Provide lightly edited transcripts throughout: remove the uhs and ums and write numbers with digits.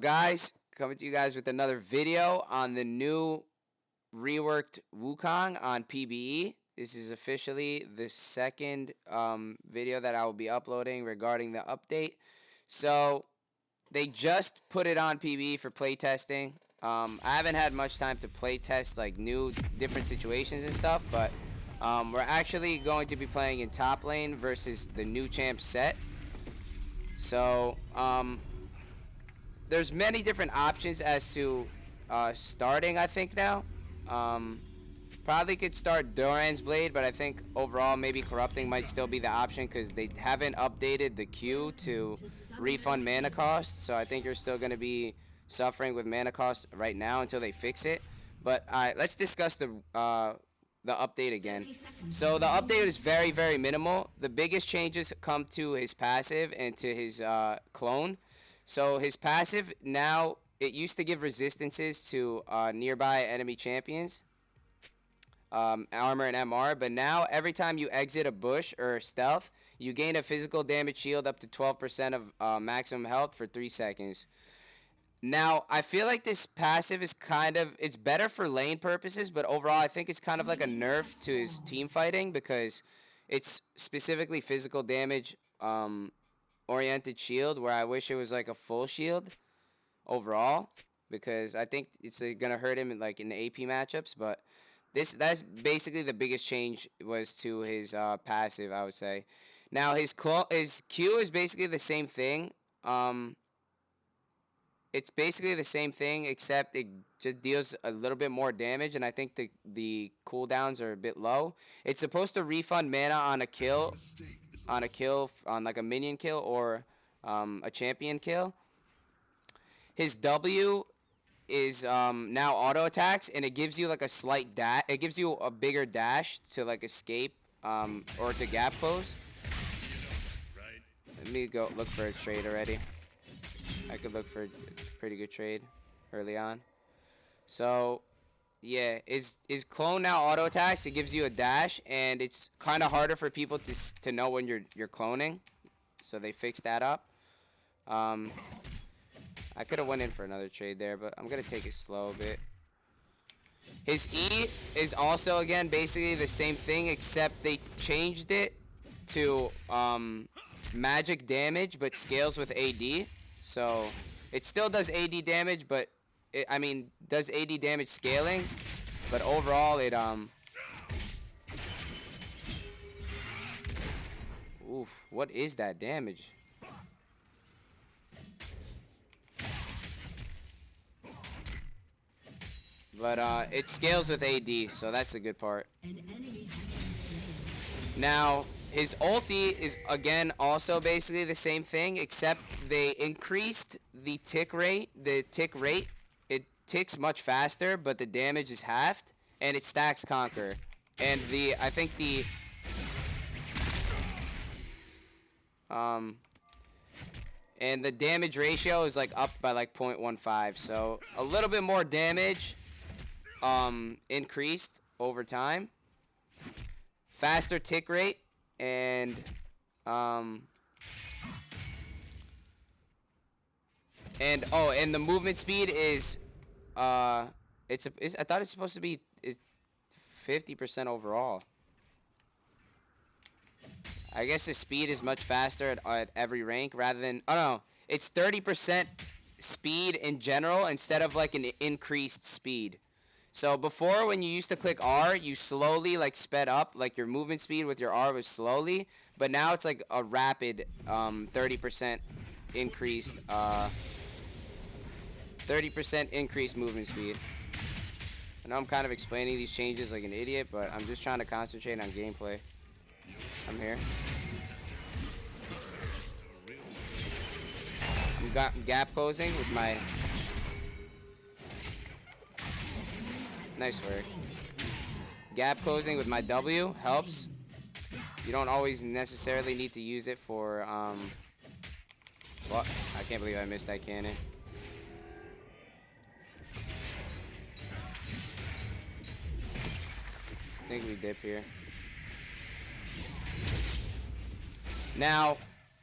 Guys, coming to you guys with another video on the new reworked Wukong on PBE. This is officially the second video that I will be uploading regarding the update. So they just put it on PBE for playtesting. I haven't had much time to playtest like new different situations and stuff, but we're actually going to be playing in top lane versus the new champ SETT. So there's many different options as to starting, I think, now. Probably could start Doran's Blade, but I think overall maybe Corrupting might still be the option because they haven't updated the Q to refund mana cost. So I think you're still going to be suffering with mana cost right now until they fix it. But alright, let's discuss the update again. So the update is very, very minimal. The biggest changes come to his passive and to his clone. So his passive now, it used to give resistances to nearby enemy champions, armor and MR, but now every time you exit a bush or stealth, you gain a physical damage shield up to 12% of maximum health for 3 seconds. Now, I feel like this passive is it's better for lane purposes, but overall I think it's kind of like a nerf to his team fighting because it's specifically physical damage oriented shield, where I wish it was like a full shield overall, because I think it's gonna hurt him in AP matchups. But that's basically the biggest change was to his passive, I would say. Now his Q is basically the same thing. It's basically the same thing except it just deals a little bit more damage, and I think the cooldowns are a bit low. It's supposed to refund mana on a kill, on like a minion kill or a champion kill. His W is now auto attacks, and it gives you like a slight dash. It gives you a bigger dash to like escape or to gap close. Let me go look for a trade already. I could look for a pretty good trade early on. So yeah, is clone now auto attacks? It gives you a dash, and it's kind of harder for people to know when you're cloning. So they fixed that up. I could have went in for another trade there, but I'm gonna take it slow a bit. His E is also again basically the same thing, except they changed it to magic damage, but scales with AD. So it still does AD damage, but does AD damage scaling, but overall it oof, what is that damage? But it scales with AD, so that's a good part. Now his ulti is again also basically the same thing, except they increased the tick rate. It ticks much faster, but the damage is halved, and it stacks Conquer. And I think the and the damage ratio is like up by like 0.15, so a little bit more damage increased over time. Faster tick rate, and and the movement speed is I thought it's supposed to be 50% overall. I guess the speed is much faster at every rank rather than, oh no, it's 30% speed in general instead of like an increased speed. So before, when you used to click R, you slowly like sped up, like your movement speed with your R was slowly, but now it's like a rapid 30% increased 30% increased movement speed. I know I'm kind of explaining these changes like an idiot, but I'm just trying to concentrate on gameplay. I'm here. I'm gap closing with my... Nice work. Gap closing with my W helps. You don't always necessarily need to use it for, well, I can't believe I missed that cannon. I think we dip here. Now,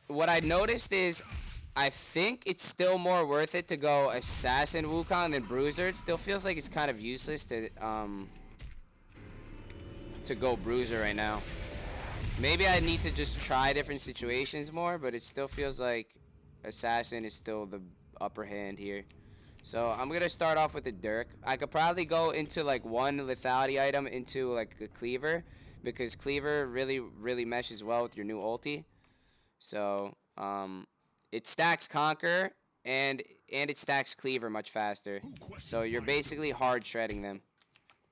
what I noticed is I think it's still more worth it to go Assassin Wukong than Bruiser. It still feels like it's kind of useless to go Bruiser right now. Maybe I need to just try different situations more, but it still feels like Assassin is still the upper hand here. So I'm gonna start off with the Dirk. I could probably go into like one lethality item into like a Cleaver, because Cleaver really meshes well with your new ulti. So it stacks Conquer and it stacks Cleaver much faster. So you're basically hard shredding them,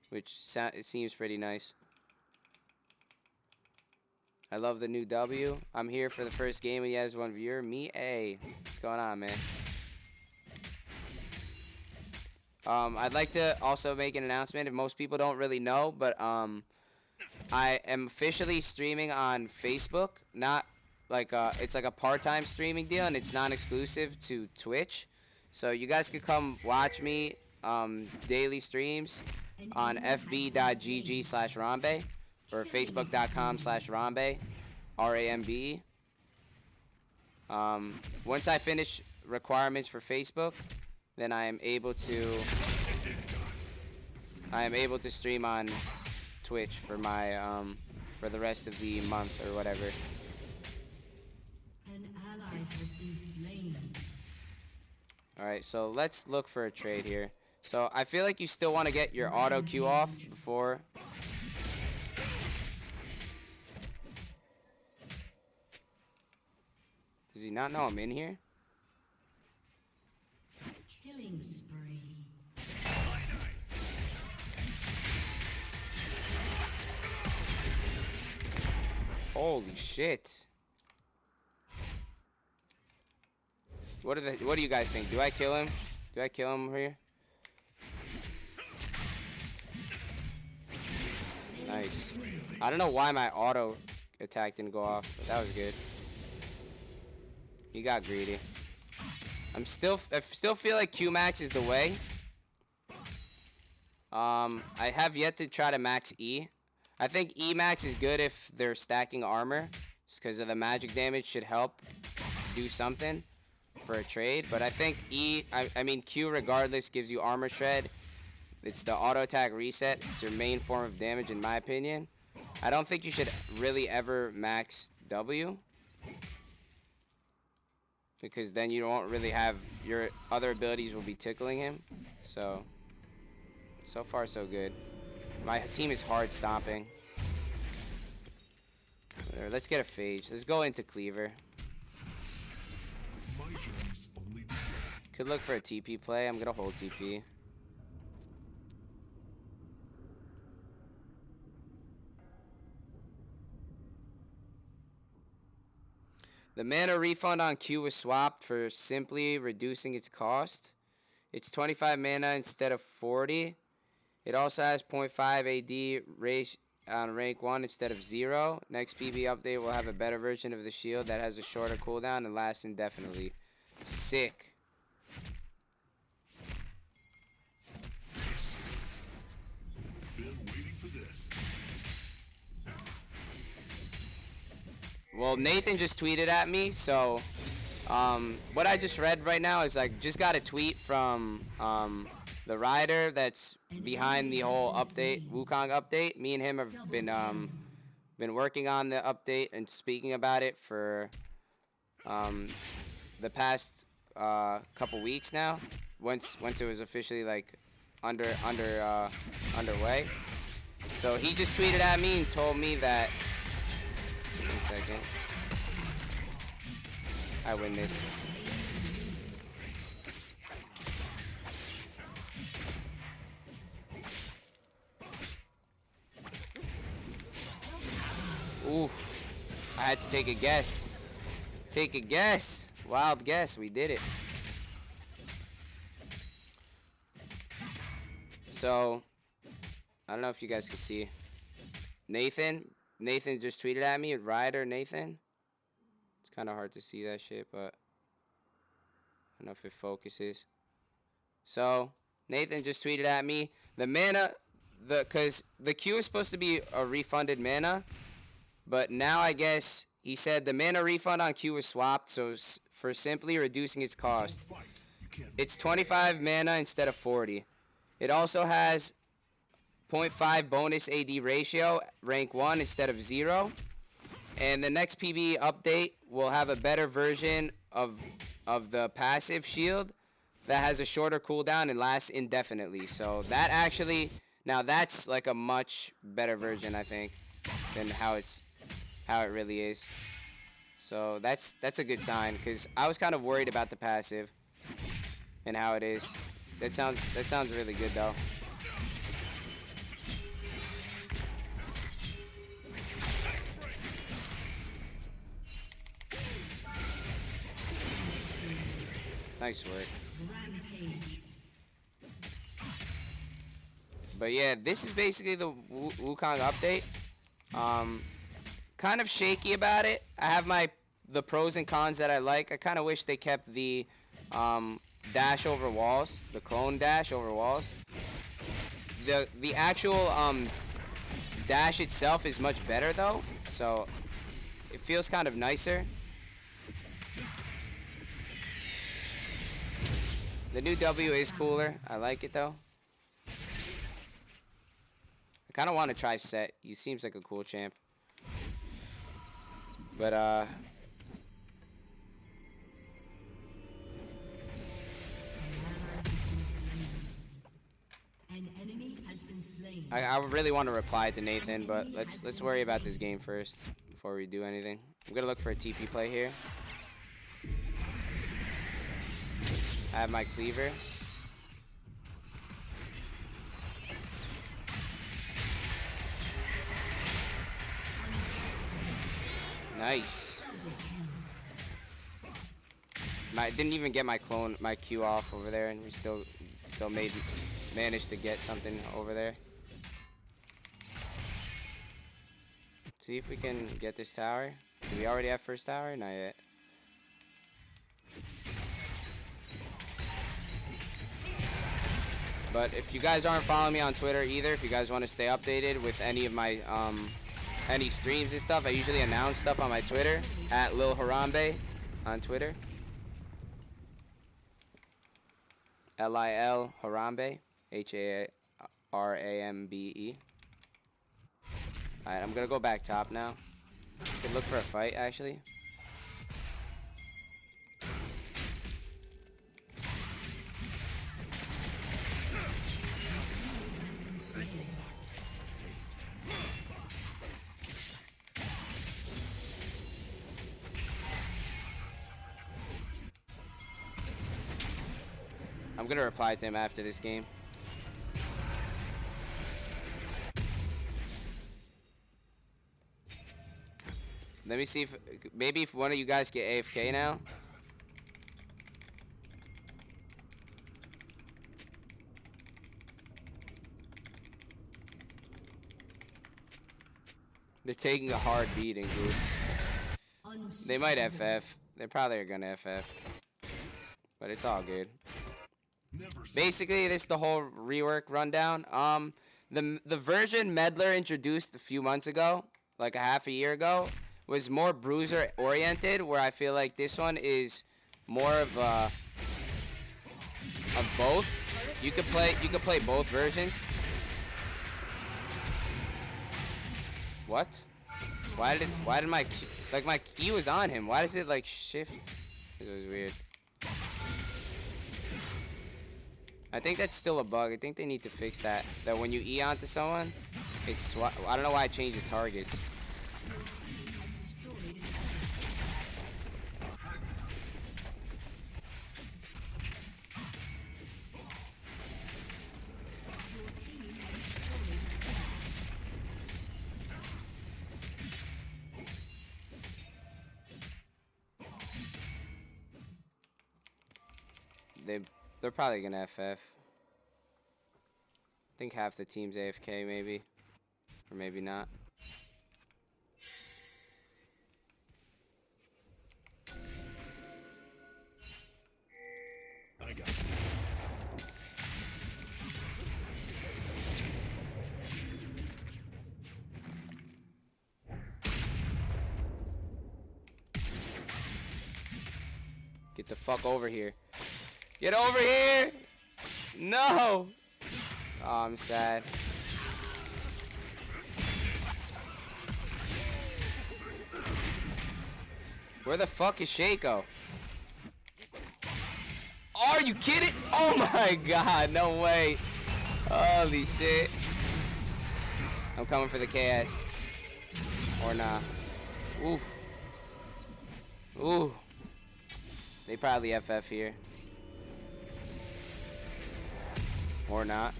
which it seems pretty nice. I love the new W. I'm here for the first game. He has one viewer. Me, A. What's going on, man? I'd like to also make an announcement. If most people don't really know, but I am officially streaming on Facebook. Not like it's like a part-time streaming deal, and it's non-exclusive to Twitch. So you guys could come watch me daily streams on fb.gg/Harambe or facebook.com/Harambe, RAMBE. Once I finish requirements for Facebook, then I am able to stream on Twitch for my for the rest of the month or whatever. An ally has been slain. All right, so let's look for a trade here. So I feel like you still want to get your auto queue off before. Does he not know I'm in here? Killing spree. Holy shit. What do you guys think? Do I kill him? Do I kill him here? Nice. I don't know why my auto attack didn't go off, but that was good. He got greedy. I still feel like Q max is the way. I have yet to try to max E. I think E max is good if they're stacking armor, just because of the magic damage should help do something for a trade. But I think I mean Q regardless gives you armor shred. It's the auto attack reset. It's your main form of damage in my opinion. I don't think you should really ever max W, because then you won't really have your other abilities will be tickling him. So far so good. My team is hard stomping. Let's get a phage. Let's go into Cleaver. Could look for a TP play. I'm gonna hold TP. The mana refund on Q was swapped for simply reducing its cost. It's 25 mana instead of 40. It also has 0.5 AD race on rank 1 instead of 0. Next PB update will have a better version of the shield that has a shorter cooldown and lasts indefinitely. Sick. Well, Nathan just tweeted at me, so what I just read right now is I just got a tweet from the writer that's behind the whole update, Wukong update. Me and him have been working on the update and speaking about it for the past couple weeks now. Once it was officially like underway. So he just tweeted at me and told me that. 1 second. I win this. Oof. I had to take a guess. Take a guess. Wild guess. We did it. So, I don't know if you guys can see. Nathan just tweeted at me. Ryder Nathan. It's kind of hard to see that shit, but I don't know if it focuses. So, Nathan just tweeted at me. The mana, because the Q is supposed to be a refunded mana. But now I guess he said the mana refund on Q was swapped, so for simply reducing its cost, it's 25 mana instead of 40. It also has 0.5 bonus AD ratio, rank 1 instead of 0. And the next PB update will have a better version of the passive shield that has a shorter cooldown and lasts indefinitely. So that actually, now that's like a much better version, I think, than how it really is. So that's a good sign, because I was kind of worried about the passive and how it is. That sounds really good though. Nice work. But yeah, this is basically the Wukong update. Kind of shaky about it. I have the pros and cons that I like. I kind of wish they kept the dash over walls, the clone dash over walls. The actual dash itself is much better though, so it feels kind of nicer. The new W is cooler. I like it though. I kind of want to try SETT. He seems like a cool champ. But An enemy has been slain. I really want to reply to Nathan, but let's worry about this game first before we do anything. I'm gonna look for a TP play here. I have my cleaver. Nice. I didn't even get my Q off over there, and we still managed to get something over there. See if we can get this tower. Do we already have first tower? Not yet. But if you guys aren't following me on Twitter either, if you guys want to stay updated with any of my any streams and stuff, I usually announce stuff on my Twitter at Lil Harambe on Twitter. LIL Harambe, HARAMBE. Alright, I'm gonna go back top now. Could look for a fight actually. I'm gonna reply to him after this game. Let me see if maybe if one of you guys get AFK now. They're taking a hard beating, dude. They might FF. They probably are gonna FF. But it's all good. Basically, this is the whole rework rundown. The version Medler introduced a few months ago, like a half a year ago, was more bruiser oriented, where I feel like this one is more of both. You could play both versions. What? Why did my my E was on him? Why does it like shift? This was weird. I think that's still a bug. I think they need to fix that. That when you E onto someone, it's I don't know why it changes targets. They're probably gonna FF. I think half the team's AFK maybe. Or maybe not. I got it. the fuck over here. Get over here! No! Oh, I'm sad. Where the fuck is Shaco? Are you kidding? Oh my god, no way. Holy shit. I'm coming for the KS. Or nah. Oof. Ooh. They probably FF here. Or not.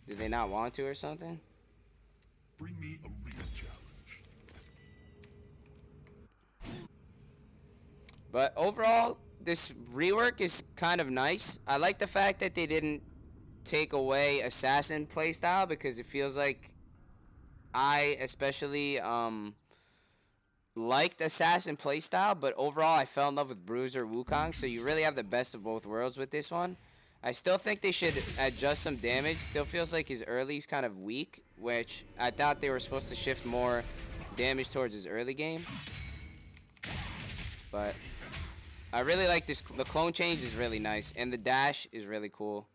Did they not want to or something? Bring me a real challenge. But overall, this rework is kind of nice. I like the fact that they didn't take away assassin playstyle, because it feels like I especially liked assassin playstyle, but overall I fell in love with Bruiser Wukong, so you really have the best of both worlds with this one. I still think they should adjust some damage. Still feels like his early's kind of weak, which I thought they were supposed to shift more damage towards his early game. But I really like this. The clone change is really nice, and the dash is really cool.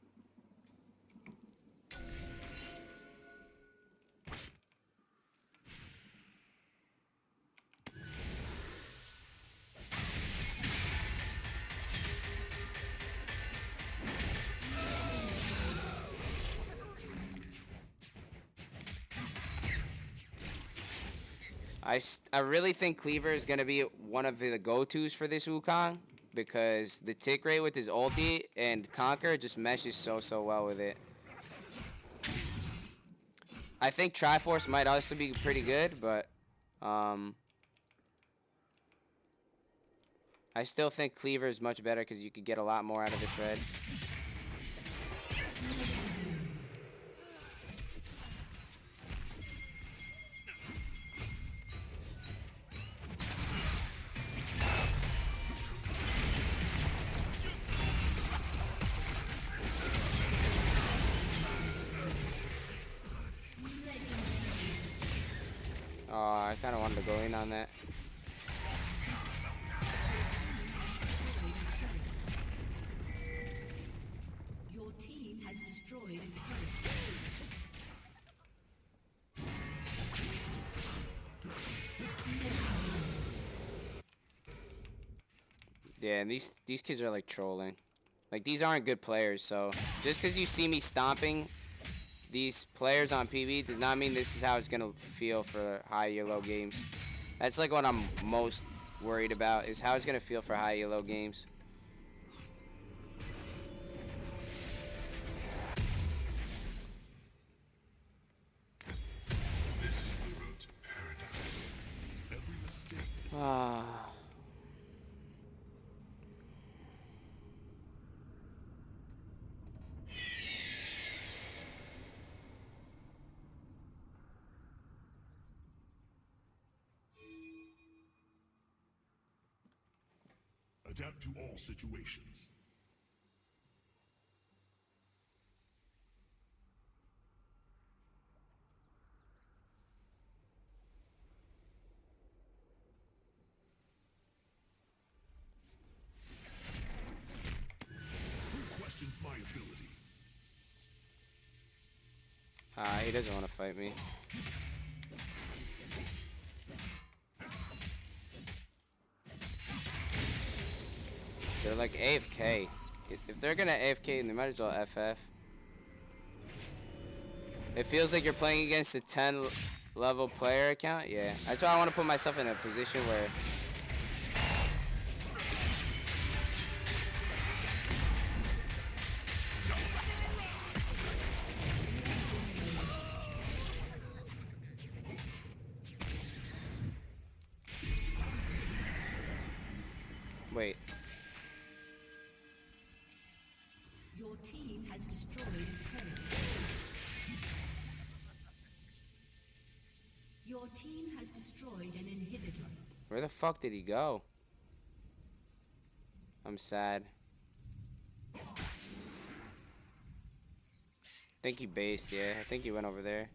I really think Cleaver is going to be one of the go-tos for this Wukong, because the tick rate with his ulti and Conquer just meshes so well with it. I think Triforce might also be pretty good, but I still think Cleaver is much better because you could get a lot more out of the shred. Oh, I kind of wanted to go in on that. Your team has destroyed a turret. Yeah, and these kids are like trolling. Like, these aren't good players, so just because you see me stomping these players on PB does not mean this is how it's gonna feel for high elo games. That's like what I'm most worried about, is how it's gonna feel for high elo games. This is the road to paradise. Every mistake. Ah. Adapt to all situations. Who questions my ability? He doesn't want to fight me. They're like AFK. If they're gonna AFK, they might as well FF. It feels like you're playing against a 10 level player account. Yeah, that's why I want to put myself in a position where wait. Your team has destroyed a turret. Your team has destroyed an inhibitor. Where the fuck did he go? I'm sad. I think he based, yeah. I think he went over there.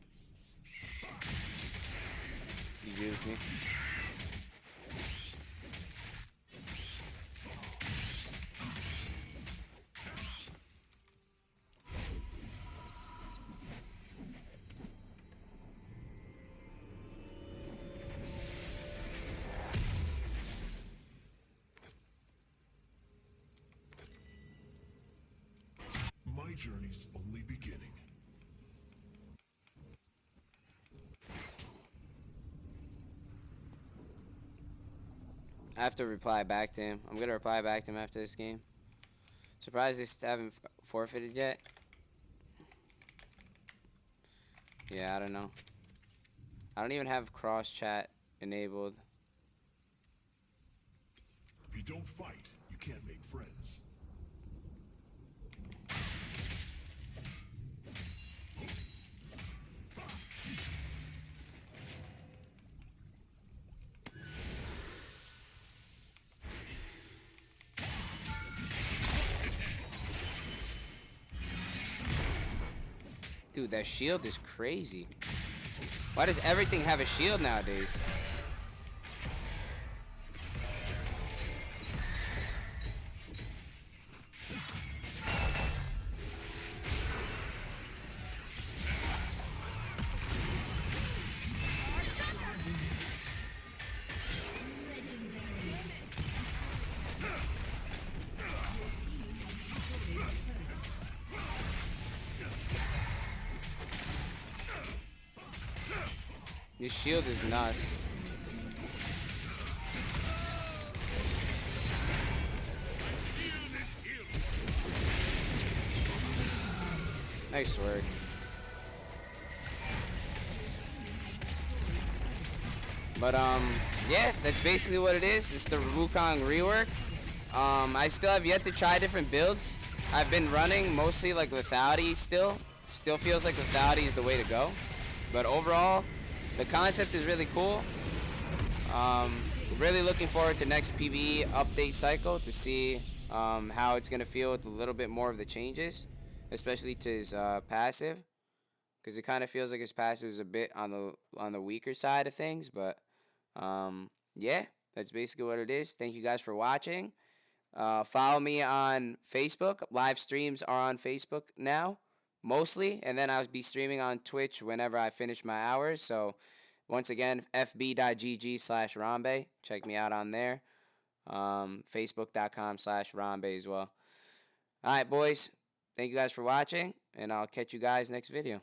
He used me. journey's only beginning. I have to reply back to him. I'm gonna reply back to him after this game. Surprised they haven't forfeited yet. Yeah, I don't know. I don't even have cross chat enabled. If you don't fight, you can't make friends. Dude, that shield is crazy. Why does everything have a shield nowadays? This shield is nuts. Nice work. But yeah, that's basically what it is. It's the Wukong rework. I still have yet to try different builds. I've been running mostly like lethality still. Still feels like lethality is the way to go. But overall, the concept is really cool. Really looking forward to next PvE update cycle to see how it's gonna feel with a little bit more of the changes, especially to his passive, because it kind of feels like his passive is a bit on the weaker side of things. But yeah, that's basically what it is. Thank you guys for watching. Follow me on Facebook. Live streams are on Facebook now, mostly, and then I'll be streaming on Twitch whenever I finish my hours. So once again, fb.gg/Harambe. Check me out on there. Facebook.com/Harambe as well. All right, boys. Thank you guys for watching, and I'll catch you guys next video.